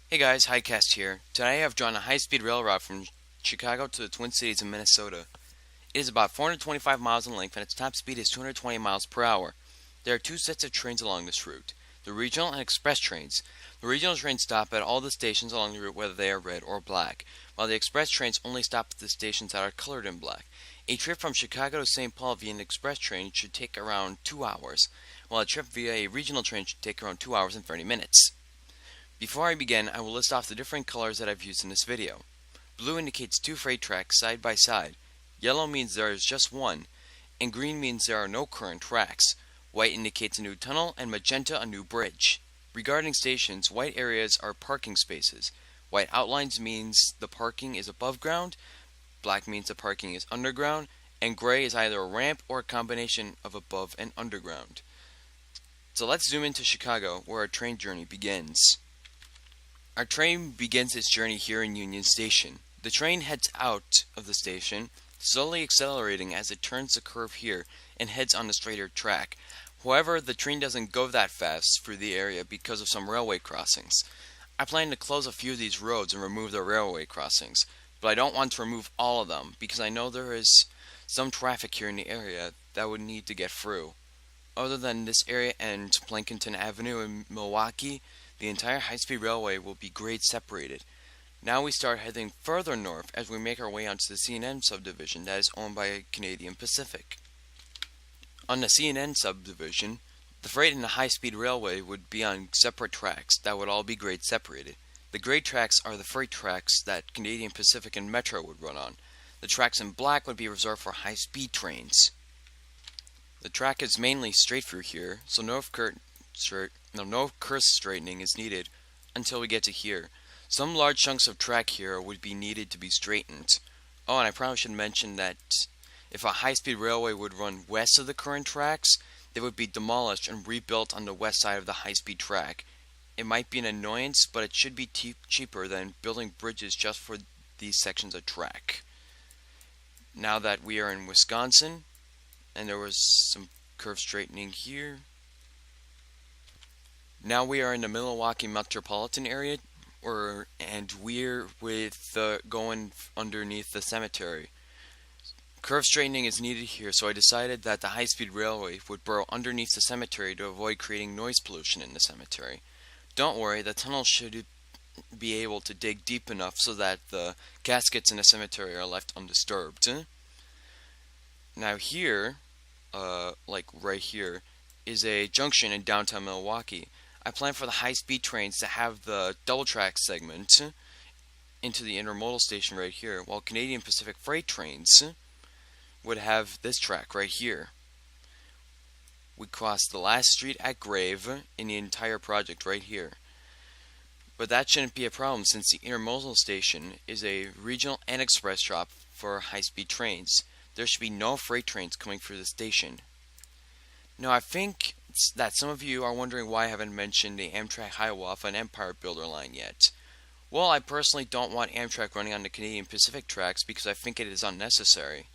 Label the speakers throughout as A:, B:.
A: Hey guys, Highcast here. Today I have drawn a high-speed rail route from Chicago to the Twin Cities in Minnesota. It is about 425 miles in length and its top speed is 220 miles per hour. There are two sets of trains along this route, the regional and express trains. The regional trains stop at all the stations along the route whether they are red or black, while the express trains only stop at the stations that are colored in black. A trip from Chicago to St. Paul via an express train should take around 2 hours, while a trip via a regional train should take around 2 hours and 30 minutes. Before I begin, I will list off the different colors that I've used in this video. Blue indicates two freight tracks side by side, yellow means there is just one, and green means there are no current tracks. White indicates a new tunnel, and magenta a new bridge. Regarding stations, white areas are parking spaces. White outlines means the parking is above ground, black means the parking is underground, and gray is either a ramp or a combination of above and underground. So let's zoom into Chicago, where our train journey begins. Our train begins its journey here in Union Station. The train heads out of the station, slowly accelerating as it turns the curve here and heads on the straighter track. However, the train doesn't go that fast through the area because of some railway crossings. I plan to close a few of these roads and remove the railway crossings, but I don't want to remove all of them because I know there is some traffic here in the area that would need to get through. Other than this area and Plankinton Avenue in Milwaukee, the entire high-speed railway will be grade separated. Now we start heading further north as we make our way onto the C&N subdivision that is owned by Canadian Pacific. On the C&N subdivision, the freight and the high-speed railway would be on separate tracks that would all be grade separated. The grade tracks are the freight tracks that Canadian Pacific and Metro would run on. The tracks in black would be reserved for high-speed trains. The track is mainly straight through here, so no curve straightening is needed until we get to here. Some large chunks of track here would be needed to be straightened. Oh, and I probably should mention that if a high-speed railway would run west of the current tracks, they would be demolished and rebuilt on the west side of the high-speed track. It might be an annoyance, but it should be cheaper than building bridges just for these sections of track. Now that we are in Wisconsin, and there was some curve straightening here. Now we are in the Milwaukee metropolitan area, and we're going underneath the cemetery. Curve straightening is needed here, so I decided that the high-speed railway would burrow underneath the cemetery to avoid creating noise pollution in the cemetery. Don't worry, the tunnel should be able to dig deep enough so that the caskets in the cemetery are left undisturbed. Now here, like right here, is a junction in downtown Milwaukee. I plan for the high-speed trains to have the double track segment into the intermodal station right here, while Canadian Pacific freight trains would have this track right here. We cross the last street at Grave in the entire project right here. But that shouldn't be a problem since the intermodal station is a regional and express stop for high-speed trains. There should be no freight trains coming through the station. Now I think that some of you are wondering why I haven't mentioned the Amtrak Hiawatha and Empire Builder line yet. Well, I personally don't want Amtrak running on the Canadian Pacific tracks because I think it is unnecessary.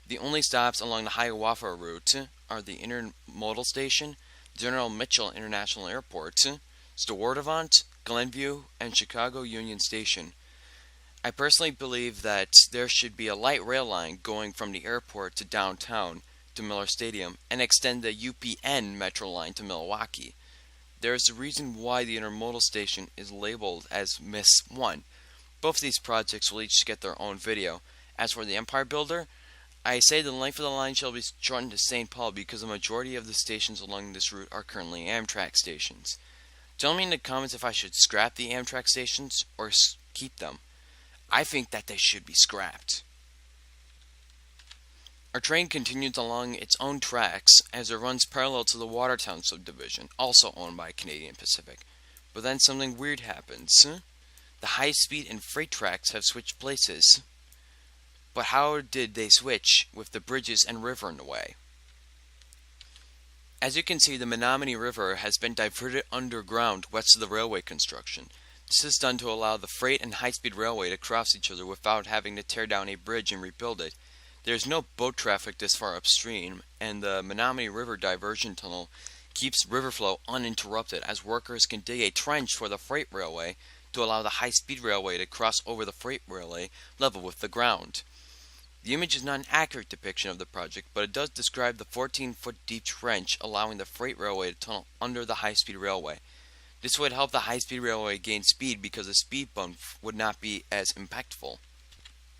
A: The only stops along the Hiawatha route are the intermodal station, General Mitchell International Airport, Stewardevant, Glenview, and Chicago Union Station. I personally believe that there should be a light rail line going from the airport to downtown to Miller Stadium and extend the UPN Metro line to Milwaukee. There is a reason why the intermodal station is labeled as Miss 1. Both of these projects will each get their own video. As for the Empire Builder, I say the length of the line shall be shortened to St. Paul because the majority of the stations along this route are currently Amtrak stations. Tell me in the comments if I should scrap the Amtrak stations or keep them. I think that they should be scrapped. Our train continues along its own tracks as it runs parallel to the Watertown subdivision, also owned by Canadian Pacific. But then something weird happens. The high-speed and freight tracks have switched places. But how did they switch with the bridges and river in the way? As you can see, the Menominee River has been diverted underground west of the railway construction. This is done to allow the freight and high-speed railway to cross each other without having to tear down a bridge and rebuild it. There is no boat traffic this far upstream, and the Menominee River Diversion Tunnel keeps river flow uninterrupted as workers can dig a trench for the freight railway to allow the high-speed railway to cross over the freight railway level with the ground. The image is not an accurate depiction of the project, but it does describe the 14-foot deep trench allowing the freight railway to tunnel under the high-speed railway. This would help the high-speed railway gain speed because the speed bump would not be as impactful.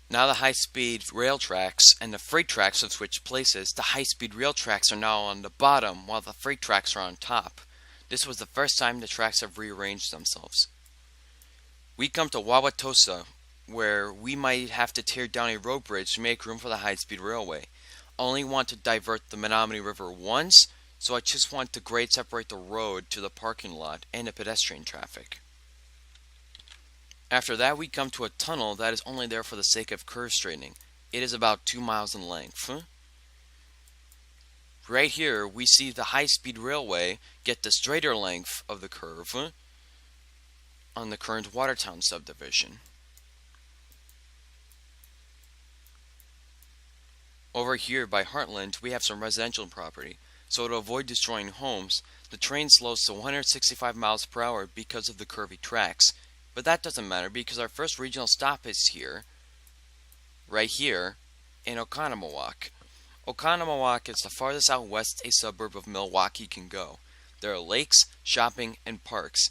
A: Now the high-speed rail tracks and the freight tracks have switched places. The high-speed rail tracks are now on the bottom while the freight tracks are on top. This was the first time the tracks have rearranged themselves. We come to Wauwatosa, where we might have to tear down a road bridge to make room for the high-speed railway. I only want to divert the Menominee River once, so I just want to grade separate the road to the parking lot and the pedestrian traffic. After that, we come to a tunnel that is only there for the sake of curve straightening. It is about 2 miles in length. Right here, we see the high-speed railway get the straighter length of the curve on the current Watertown subdivision. Over here by Heartland, we have some residential property. So to avoid destroying homes, the train slows to 165 miles per hour because of the curvy tracks. But that doesn't matter because our first regional stop is here, right here, in Oconomowoc. Oconomowoc is the farthest out west a suburb of Milwaukee can go. There are lakes, shopping, and parks.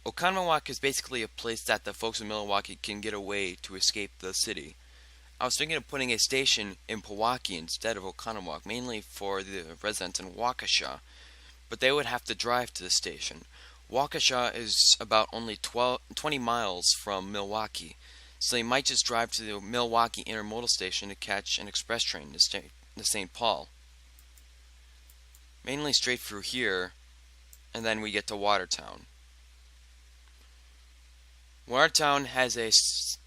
A: Oconomowoc is basically a place that the folks in Milwaukee can get away to escape the city. I was thinking of putting a station in Pewaukee instead of Oconomowoc, mainly for the residents in Waukesha, but they would have to drive to the station. Waukesha is about only 20 miles from Milwaukee, so they might just drive to the Milwaukee Intermodal Station to catch an express train to St. Paul. Mainly straight through here, and then we get to Watertown. Watertown has a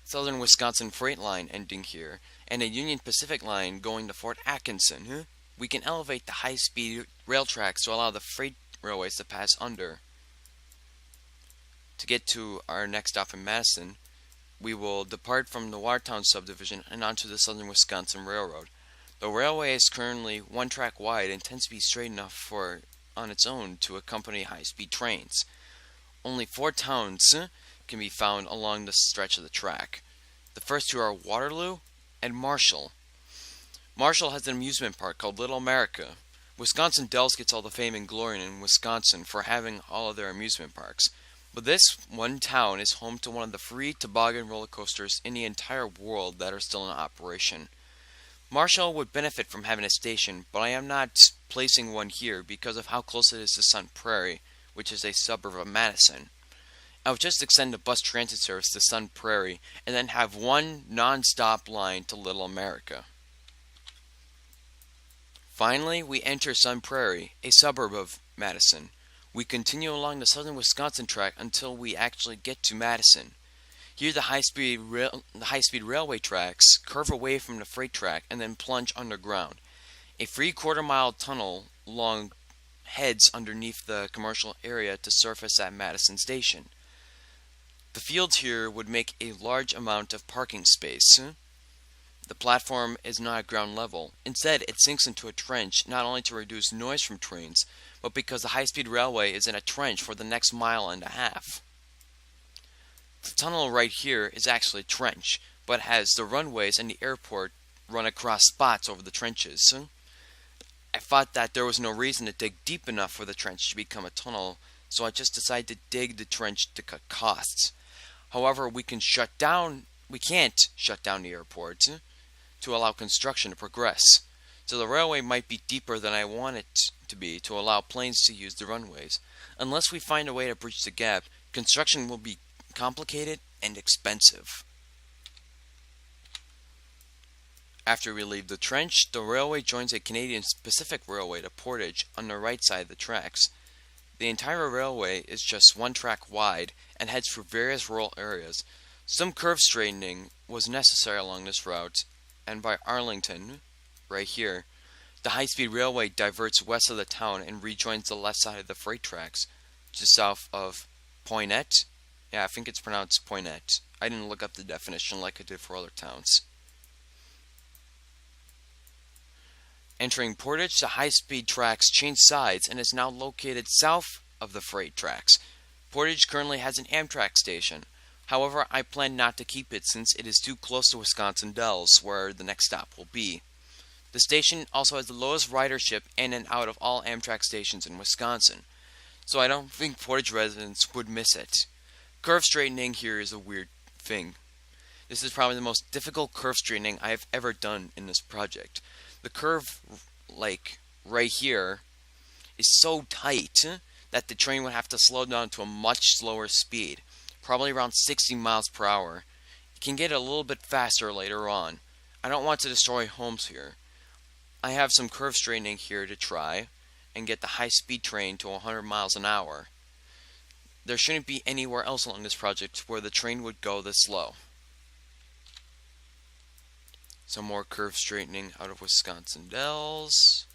A: Southern Wisconsin freight line ending here, and a Union Pacific line going to Fort Atkinson. We can elevate the high-speed rail tracks to allow the freight railways to pass under. To get to our next stop in Madison, we will depart from the Watertown subdivision and onto the Southern Wisconsin Railroad. The railway is currently one track wide and tends to be straight enough on its own to accompany high-speed trains. Only 4 towns can be found along the stretch of the track. The first 2 are Waterloo and Marshall. Marshall has an amusement park called Little America. Wisconsin Dells gets all the fame and glory in Wisconsin for having all of their amusement parks. But this one town is home to one of the free toboggan roller coasters in the entire world that are still in operation. Marshall would benefit from having a station, but I am not placing one here because of how close it is to Sun Prairie, which is a suburb of Madison. I would just extend the bus transit service to Sun Prairie and then have one non-stop line to Little America. Finally, we enter Sun Prairie, a suburb of Madison. We continue along the Southern Wisconsin track until we actually get to Madison. Here the high-speed railway tracks curve away from the freight track and then plunge underground. A 3/4-mile tunnel long heads underneath the commercial area to surface at Madison Station. The fields here would make a large amount of parking space. The platform is not at ground level. Instead, it sinks into a trench not only to reduce noise from trains, but because the high-speed railway is in a trench for the next mile and a half. The tunnel right here is actually a trench, but has the runways and the airport run across spots over the trenches. I thought that there was no reason to dig deep enough for the trench to become a tunnel, so I just decided to dig the trench to cut costs. However, we can't shut down the airport to allow construction to progress. So the railway might be deeper than I want it to be to allow planes to use the runways. Unless we find a way to bridge the gap, construction will be complicated and expensive. After we leave the trench, the railway joins a Canadian Pacific Railway to Portage on the right side of the tracks. The entire railway is just one track wide and heads through various rural areas. Some curve straightening was necessary along this route, and by Arlington, right here, the high-speed railway diverts west of the town and rejoins the left side of the freight tracks, just south of Poynette. Yeah, I think it's pronounced Poynette. I didn't look up the definition like I did for other towns. Entering Portage, the high-speed tracks change sides and is now located south of the freight tracks. Portage currently has an Amtrak station. However, I plan not to keep it since it is too close to Wisconsin Dells, where the next stop will be. The station also has the lowest ridership in and out of all Amtrak stations in Wisconsin, so I don't think Portage residents would miss it. Curve straightening here is a weird thing. This is probably the most difficult curve straightening I have ever done in this project. The curve, like right here, is so tight that the train would have to slow down to a much slower speed, probably around 60 miles per hour. It can get a little bit faster later on. I don't want to destroy homes here. I have some curve straightening here to try and get the high-speed train to 100 miles an hour. There shouldn't be anywhere else along this project where the train would go this slow. Some more curve straightening out of Wisconsin Dells,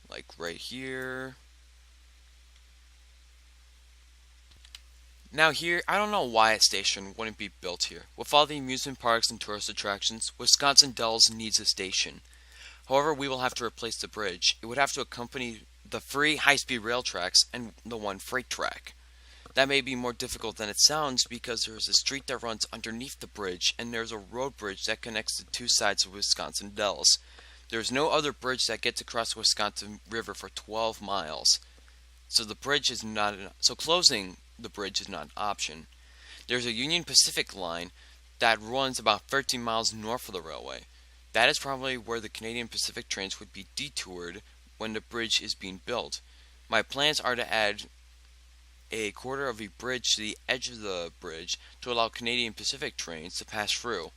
A: like right here. Now here, I don't know why a station wouldn't be built here. With all the amusement parks and tourist attractions, Wisconsin Dells needs a station. However, we will have to replace the bridge. It would have to accompany the 3 high-speed rail tracks and the 1 freight track. That may be more difficult than it sounds because there is a street that runs underneath the bridge and there's a road bridge that connects the 2 sides of Wisconsin Dells. There is no other bridge that gets across the Wisconsin River for 12 miles. So closing the bridge is not an option. There's a Union Pacific line that runs about 13 miles north of the railway. That is probably where the Canadian Pacific trains would be detoured when the bridge is being built. My plans are to add a quarter of a bridge to the edge of the bridge to allow Canadian Pacific trains to pass through.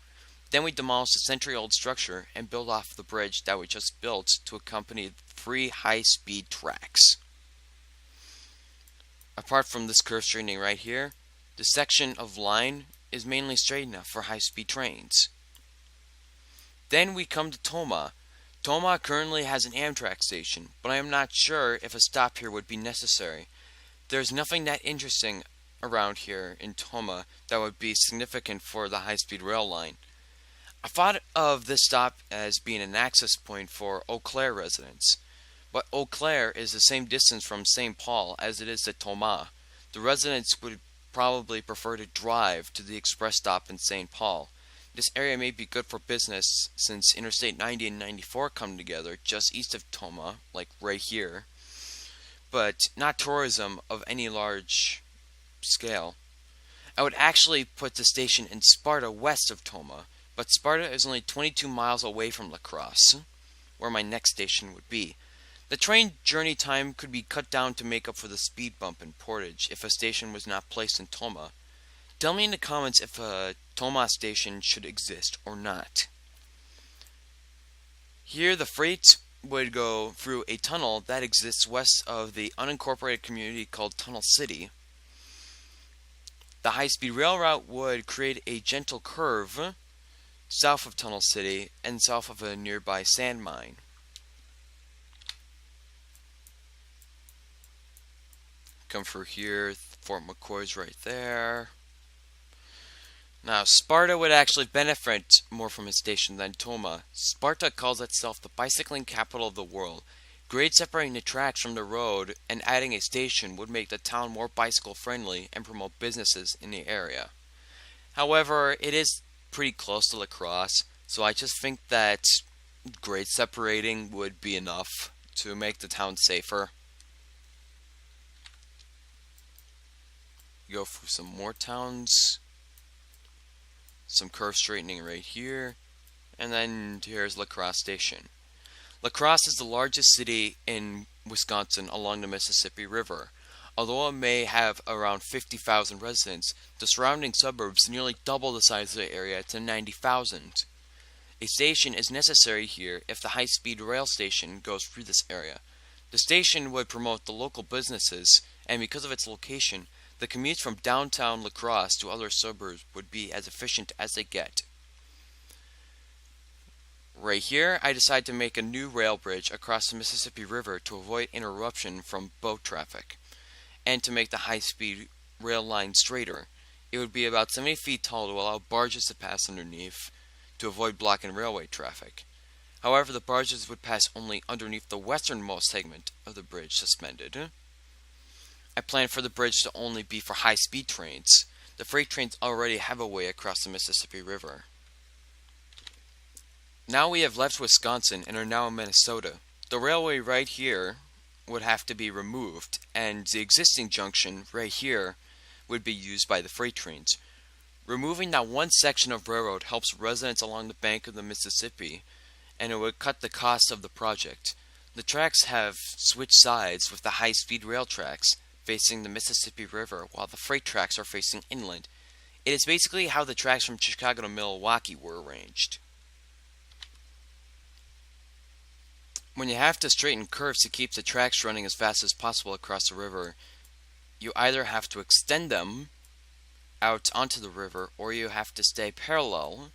A: Then we demolish the century-old structure and build off the bridge that we just built to accompany 3 high-speed tracks. Apart from this curve straightening right here, the section of line is mainly straight enough for high-speed trains. Then we come to Tomah. Tomah currently has an Amtrak station, but I am not sure if a stop here would be necessary. There's nothing that interesting around here in Tomah that would be significant for the high-speed rail line. I thought of this stop as being an access point for Eau Claire residents, but Eau Claire is the same distance from St. Paul as it is to Tomah. The residents would probably prefer to drive to the express stop in St. Paul. This area may be good for business since Interstate 90 and 94 come together just east of Tomah, like right here, but not tourism of any large scale. I would actually put the station in Sparta west of Tomah, but Sparta is only 22 miles away from La Crosse, where my next station would be. The train journey time could be cut down to make up for the speed bump in Portage if a station was not placed in Tomah. Tell me in the comments if a Tomah station should exist or not. Here the freight would go through a tunnel that exists west of the unincorporated community called Tunnel City. The high-speed rail route would create a gentle curve south of Tunnel City and south of a nearby sand mine. Come through here, Fort McCoy's right there. Now, Sparta would actually benefit more from a station than Tomah. Sparta calls itself the bicycling capital of the world. Grade separating the tracks from the road and adding a station would make the town more bicycle friendly and promote businesses in the area. However, it is pretty close to La Crosse, so I just think that grade separating would be enough to make the town safer. Go through some more towns. Some curve straightening right here, and then here's La Crosse Station. La Crosse is the largest city in Wisconsin along the Mississippi River. Although it may have around 50,000 residents, the surrounding suburbs nearly double the size of the area to 90,000. A station is necessary here if the high-speed rail station goes through this area. The station would promote the local businesses, and because of its location, the commutes from downtown La Crosse to other suburbs would be as efficient as they get. Right here, I decide to make a new rail bridge across the Mississippi River to avoid interruption from boat traffic, and to make the high-speed rail line straighter. It would be about 70 feet tall to allow barges to pass underneath to avoid blocking railway traffic. However, the barges would pass only underneath the westernmost segment of the bridge suspended. I plan for the bridge to only be for high-speed trains. The freight trains already have a way across the Mississippi River. Now we have left Wisconsin and are now in Minnesota. The railway right here would have to be removed, and the existing junction right here would be used by the freight trains. Removing that one section of railroad helps residents along the bank of the Mississippi, and it would cut the cost of the project. The tracks have switched sides with the high-speed rail tracks facing the Mississippi River while the freight tracks are facing inland. It is basically how the tracks from Chicago to Milwaukee were arranged. When you have to straighten curves to keep the tracks running as fast as possible across the river, you either have to extend them out onto the river or you have to stay parallel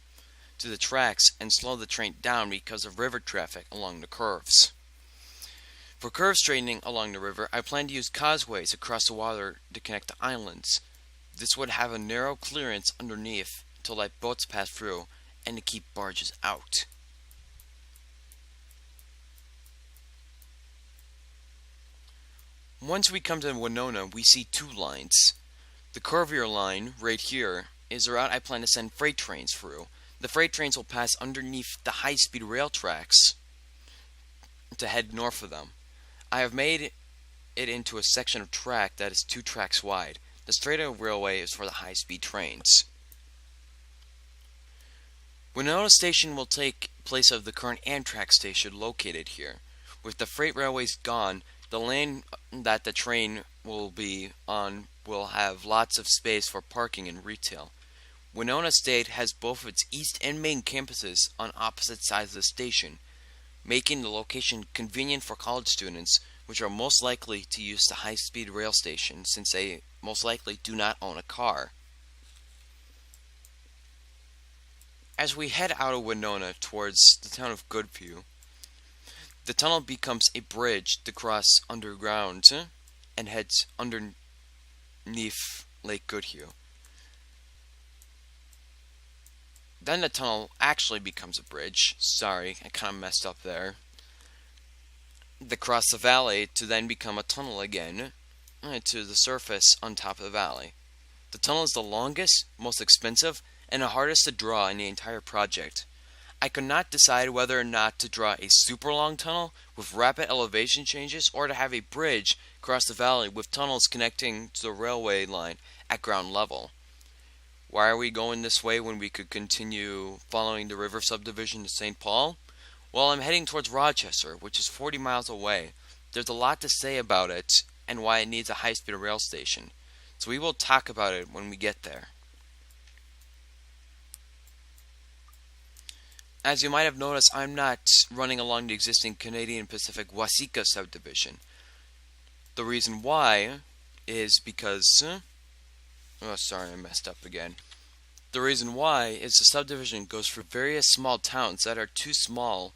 A: to the tracks and slow the train down because of river traffic along the curves. For curve straightening along the river, I plan to use causeways across the water to connect the islands. This would have a narrow clearance underneath to let boats pass through and to keep barges out. Once we come to Winona, we see two lines. The curvier line, right here, is the route I plan to send freight trains through. The freight trains will pass underneath the high-speed rail tracks to head north of them. I have made it into a section of track that is 2 tracks wide. The straighter railway is for the high-speed trains. Winona Station will take place of the current Amtrak station located here. With the freight railways gone, the lane that the train will be on will have lots of space for parking and retail. Winona State has both its east and main campuses on opposite sides of the station, making the location convenient for college students, which are most likely to use the high-speed rail station since they most likely do not own a car. As we head out of Winona towards the town of Goodview, the tunnel becomes a bridge to cross underground and heads underneath Lake Goodhue. Then the tunnel actually becomes a bridge. Sorry, I kind of messed up there. To cross the valley to then become a tunnel again to the surface on top of the valley. The tunnel is the longest, most expensive, and the hardest to draw in the entire project. I could not decide whether or not to draw a super long tunnel with rapid elevation changes or to have a bridge across the valley with tunnels connecting to the railway line at ground level. Why are we going this way when we could continue following the river subdivision to St. Paul? Well, I'm heading towards Rochester, which is 40 miles away. There's a lot to say about it and why it needs a high-speed rail station. So we will talk about it when we get there. As you might have noticed, I'm not running along the existing Canadian Pacific Waseca subdivision. The reason why is because... Oh, sorry, I messed up again. The reason why is the subdivision goes through various small towns that are too small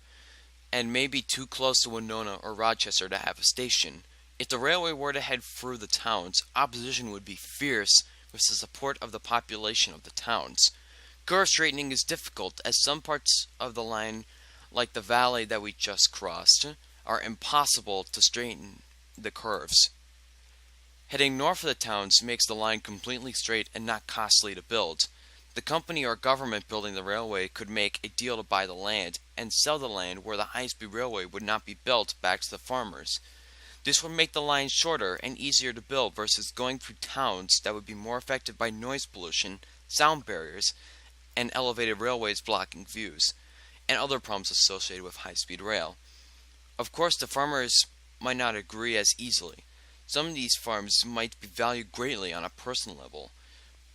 A: and maybe too close to Winona or Rochester to have a station. If the railway were to head through the towns, opposition would be fierce with the support of the population of the towns. Curve straightening is difficult as some parts of the line, like the valley that we just crossed, are impossible to straighten the curves. Heading north of the towns makes the line completely straight and not costly to build. The company or government building the railway could make a deal to buy the land and sell the land where the high-speed railway would not be built back to the farmers. This would make the line shorter and easier to build versus going through towns that would be more affected by noise pollution, sound barriers, and elevated railways blocking views, and other problems associated with high-speed rail. Of course, the farmers might not agree as easily. Some of these farms might be valued greatly on a personal level.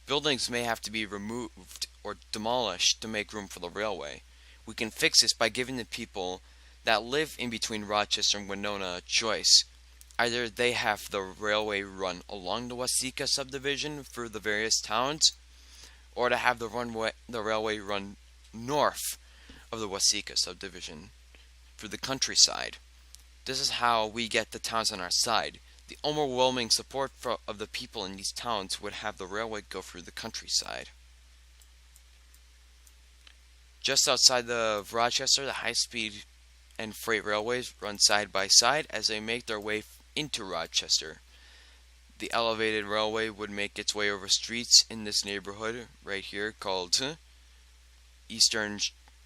A: Buildings may have to be removed or demolished to make room for the railway. We can fix this by giving the people that live in between Rochester and Winona a choice. Either they have the railway run along the Waseca subdivision through the various towns, or to have the railway run north of the Waseca subdivision through the countryside. This is how we get the towns on our side. The overwhelming support of the people in these towns would have the railway go through the countryside. Just outside of Rochester, the high-speed and freight railways run side by side as they make their way into Rochester. the elevated railway would make its way over streets in this neighborhood right here called Eastern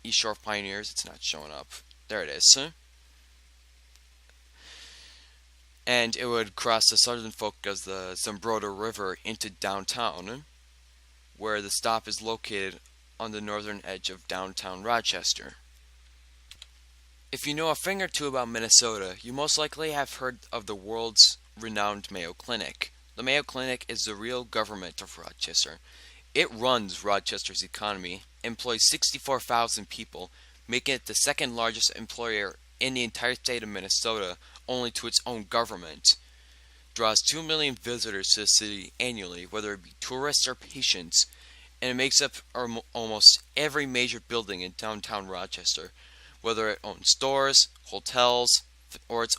A: East Shore Pioneers. It's not showing up. There it is. And it would cross the southern fork of the Zambroda River into downtown, where the stop is located on the northern edge of downtown Rochester. If you know a thing or two about Minnesota, you most likely have heard of the world's renowned Mayo Clinic. The Mayo Clinic is the real government of Rochester. It runs Rochester's economy, employs 64,000 people, making it the second largest employer in the entire state of Minnesota, only to its own government. Draws 2 million visitors to the city annually, whether it be tourists or patients, and it makes up almost every major building in downtown Rochester, whether it owns stores, hotels, or its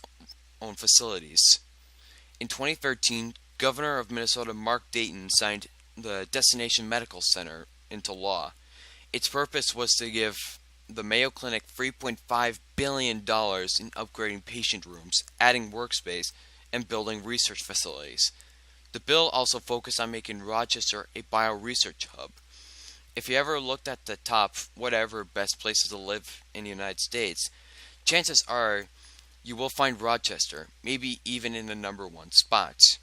A: own facilities. In 2013, Governor of Minnesota Mark Dayton signed the Destination Medical Center into law. Its purpose was to give the Mayo Clinic $3.5 billion in upgrading patient rooms, adding workspace, and building research facilities. The bill also focused on making Rochester a bioresearch hub. If you ever looked at the top, whatever, best places to live in the United States, chances are you will find Rochester, maybe even in the #1 spot.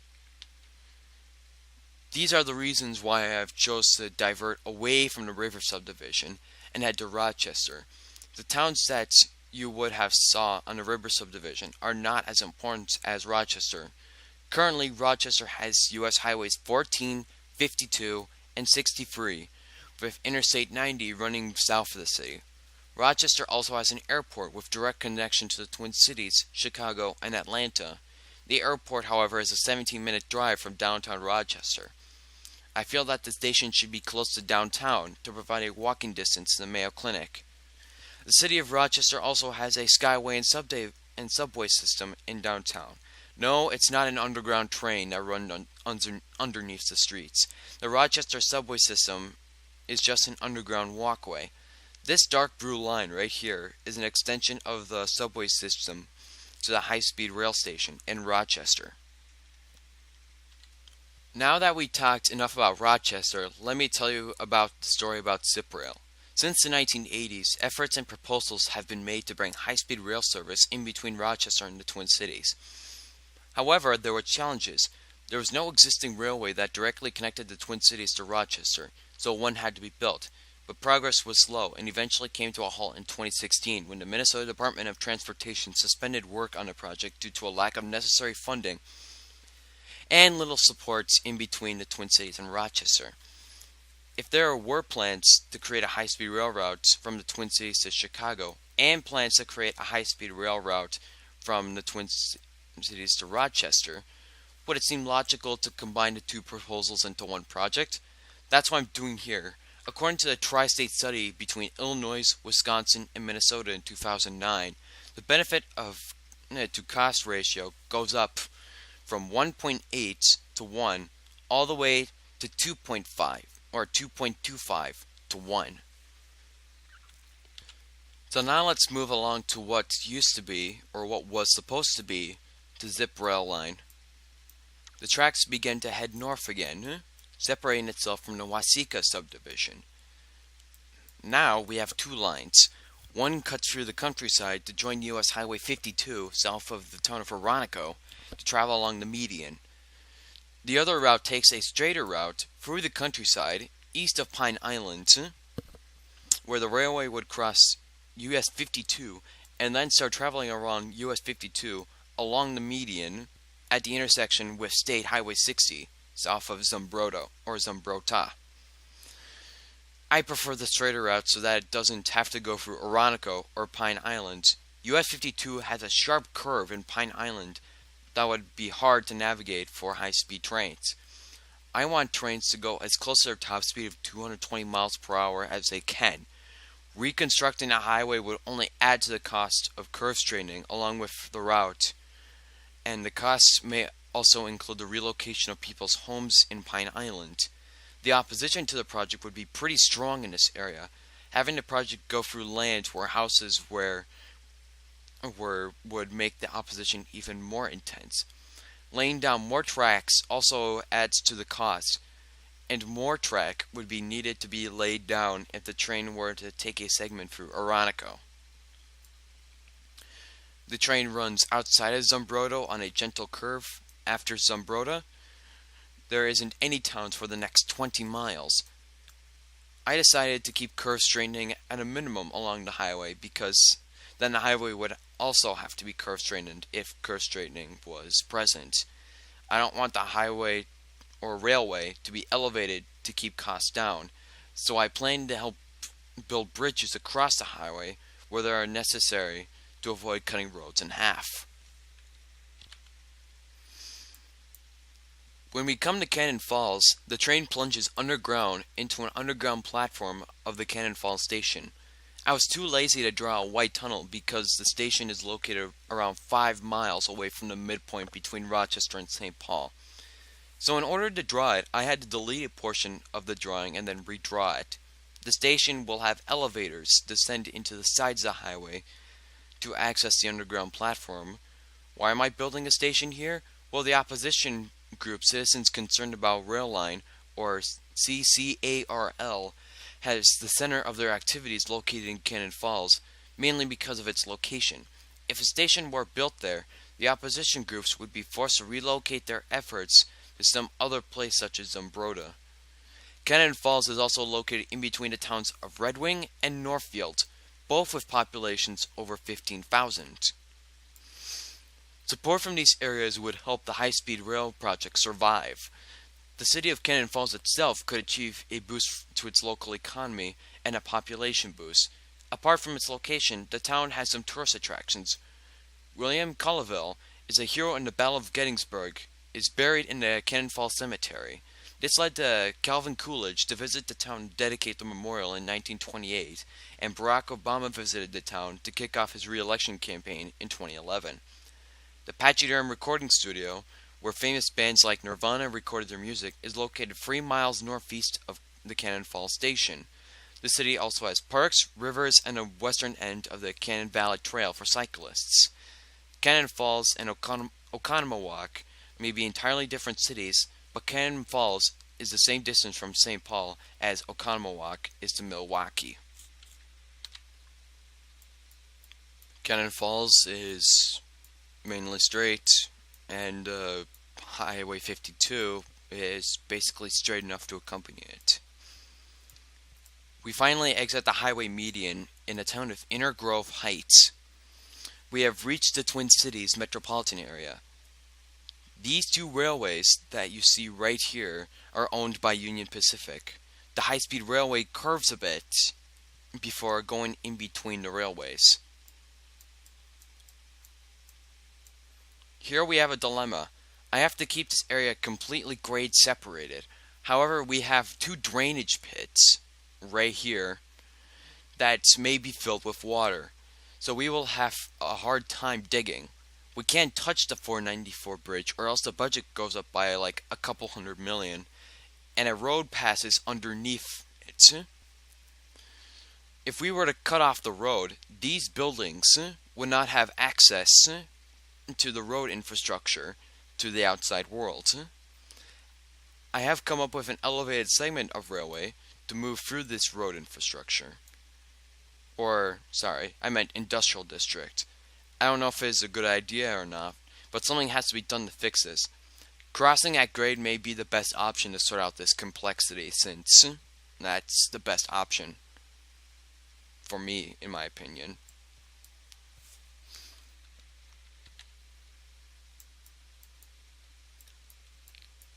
A: These are the reasons why I have chose to divert away from the River subdivision and head to Rochester. The towns that you would have saw on the River subdivision are not as important as Rochester. Currently, Rochester has U.S. Highways 14, 52, and 63, with Interstate 90 running south of the city. Rochester also has an airport with direct connection to the Twin Cities, Chicago, and Atlanta. The airport, however, is a 17-minute drive from downtown Rochester. I feel that the station should be close to downtown to provide a walking distance to the Mayo Clinic. The city of Rochester also has a skyway and subway system in downtown. No, it's not an underground train that runs underneath the streets. The Rochester subway system is just an underground walkway. This dark blue line right here is an extension of the subway system to the high-speed rail station in Rochester. Now that we talked enough about Rochester, let me tell you about the story about ZipRail. Since the 1980s, efforts and proposals have been made to bring high-speed rail service in between Rochester and the Twin Cities. However, there were challenges. There was no existing railway that directly connected the Twin Cities to Rochester, so one had to be built. But progress was slow and eventually came to a halt in 2016 when the Minnesota Department of Transportation suspended work on the project due to a lack of necessary funding and little supports in between the Twin Cities and Rochester. If there were plans to create a high-speed rail route from the Twin Cities to Chicago and plans to create a high-speed rail route from the Twin Cities to Rochester, would it seem logical to combine the two proposals into one project? That's what I'm doing here. According to the tri-state study between Illinois, Wisconsin, and Minnesota in 2009, the benefit of to cost ratio goes up from 1.8 to 1 all the way to 2.5 or 2.25 to 1. So now let's move along to what used to be, or what was supposed to be, the Zip Rail line. The tracks began to head north again, separating itself from the Waseca subdivision. Now we have two lines. One cuts through the countryside to join US Highway 52 south of the town of Veronico to travel along the median. The other route takes a straighter route through the countryside east of Pine Island, where the railway would cross US 52 and then start traveling around US 52 along the median at the intersection with State Highway 60 south of Zambroda or Zambrota. I prefer the straighter route so that it doesn't have to go through Oronico or Pine Island. US 52 has a sharp curve in Pine Island that would be hard to navigate for high-speed trains. I want trains to go as close to their top speed of 220 miles per hour as they can. Reconstructing a highway would only add to the cost of curve straightening along with the route, and the costs may also include the relocation of people's homes in Pine Island. The opposition to the project would be pretty strong in this area. Having the project go through land where houses would make the opposition even more intense. Laying down more tracks also adds to the cost, and more track would be needed to be laid down if the train were to take a segment through Oranico. The train runs outside of Zumbrota on a gentle curve. After Zumbrota, there isn't any towns for the next 20 miles. I decided to keep curve straightening at a minimum along the highway because then the highway would also have to be curve straightened if curve straightening was present. I don't want the highway or railway to be elevated to keep costs down, so I plan to help build bridges across the highway where they are necessary to avoid cutting roads in half. When we come to Cannon Falls, the train plunges underground into an underground platform of the Cannon Falls station. I was too lazy to draw a white tunnel because the station is located around 5 miles away from the midpoint between Rochester and St. Paul. So in order to draw it, I had to delete a portion of the drawing and then redraw it. The station will have elevators descend into the sides of the highway to access the underground platform. Why am I building a station here? Well, the opposition group Citizens Concerned About Rail Line, or CCARL, has the center of their activities located in Cannon Falls, mainly because of its location. If a station were built there, the opposition groups would be forced to relocate their efforts to some other place such as Zumbrota. Cannon Falls is also located in between the towns of Red Wing and Northfield, both with populations over 15,000. Support from these areas would help the high-speed rail project survive. The city of Cannon Falls itself could achieve a boost to its local economy and a population boost. Apart from its location, the town has some tourist attractions. William Colville is a hero in the Battle of Gettysburg, is buried in the Cannon Falls Cemetery. This led to Calvin Coolidge to visit the town to dedicate the memorial in 1928, and Barack Obama visited the town to kick off his re-election campaign in 2011. The Pachyderm Recording Studio, where famous bands like Nirvana recorded their music, is located 3 miles northeast of the Cannon Falls station. The city also has parks, rivers, and a western end of the Cannon Valley Trail for cyclists. Cannon Falls and Oconomowoc may be entirely different cities, but Cannon Falls is the same distance from St. Paul as Oconomowoc is to Milwaukee. Cannon Falls is mainly straight, and Highway 52 is basically straight enough to accompany it. We finally exit the highway median in the town of Inner Grove Heights. We have reached the Twin Cities metropolitan area. These two railways that you see right here are owned by Union Pacific. The high-speed railway curves a bit before going in between the railways. Here we have a dilemma. I have to keep this area completely grade separated. However, we have 2 drainage pits right here that may be filled with water. So we will have a hard time digging. We can't touch the 494 bridge or else the budget goes up by like a couple $100 million and a road passes underneath it. If we were to cut off the road, these buildings would not have access to the road infrastructure to the outside world. I have come up with an elevated segment of railway to move through this road infrastructure. Or, sorry, I meant industrial district. I don't know if it is a good idea or not, but something has to be done to fix this. Crossing at grade may be the best option to sort out this complexity, since that's the best option for me, in my opinion.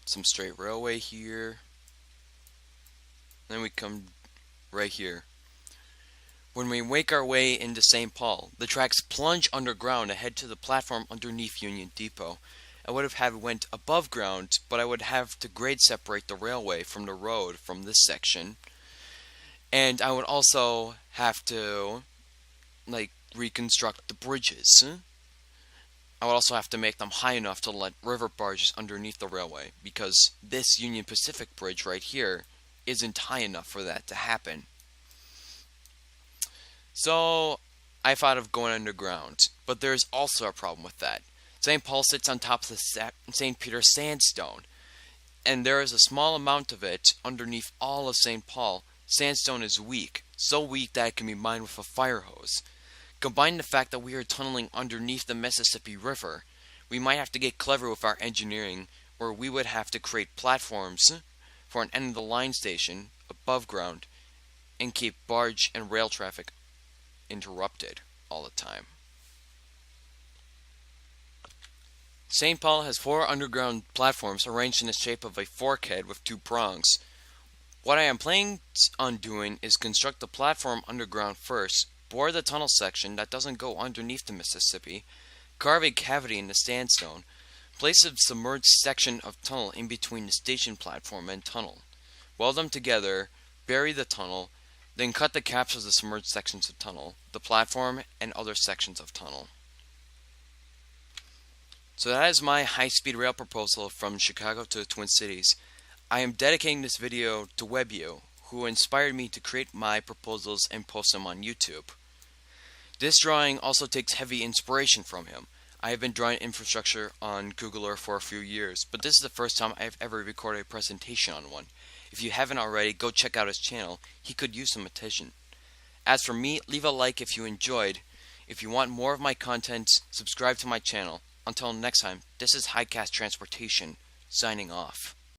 A: Some straight railway here. Then we come right here. When we make our way into St. Paul, the tracks plunge underground to head to the platform underneath Union Depot. I would have had went above ground, but I would have to grade separate the railway from the road from this section. And I would also have to, reconstruct the bridges. I would also have to make them high enough to let river barges underneath the railway, because this Union Pacific bridge right here isn't high enough for that to happen. So I thought of going underground, but there's also a problem with that. St. Paul sits on top of the St. Peter sandstone, and there is a small amount of it underneath all of St. Paul. Sandstone is weak, so weak that it can be mined with a fire hose. Combine the fact that we are tunneling underneath the Mississippi River, we might have to get clever with our engineering, or we would have to create platforms for an end-of-the-line station above ground and keep barge and rail traffic interrupted all the time. St. Paul has 4 underground platforms arranged in the shape of a fork head with 2 prongs. What I am planning on doing is construct the platform underground first, bore the tunnel section that doesn't go underneath the Mississippi, carve a cavity in the sandstone, place a submerged section of tunnel in between the station platform and tunnel, weld them together, bury the tunnel, then cut the caps of the submerged sections of tunnel, the platform, and other sections of tunnel. So that is my high-speed rail proposal from Chicago to the Twin Cities. I am dedicating this video to WebU, who inspired me to create my proposals and post them on YouTube. This drawing also takes heavy inspiration from him. I have been drawing infrastructure on Google Earth for a few years, but this is the first time I have ever recorded a presentation on one. If you haven't already, go check out his channel. He could use some attention. As for me, leave a like if you enjoyed. If you want more of my content, subscribe to my channel. Until next time, this is Highcast Transportation, signing off.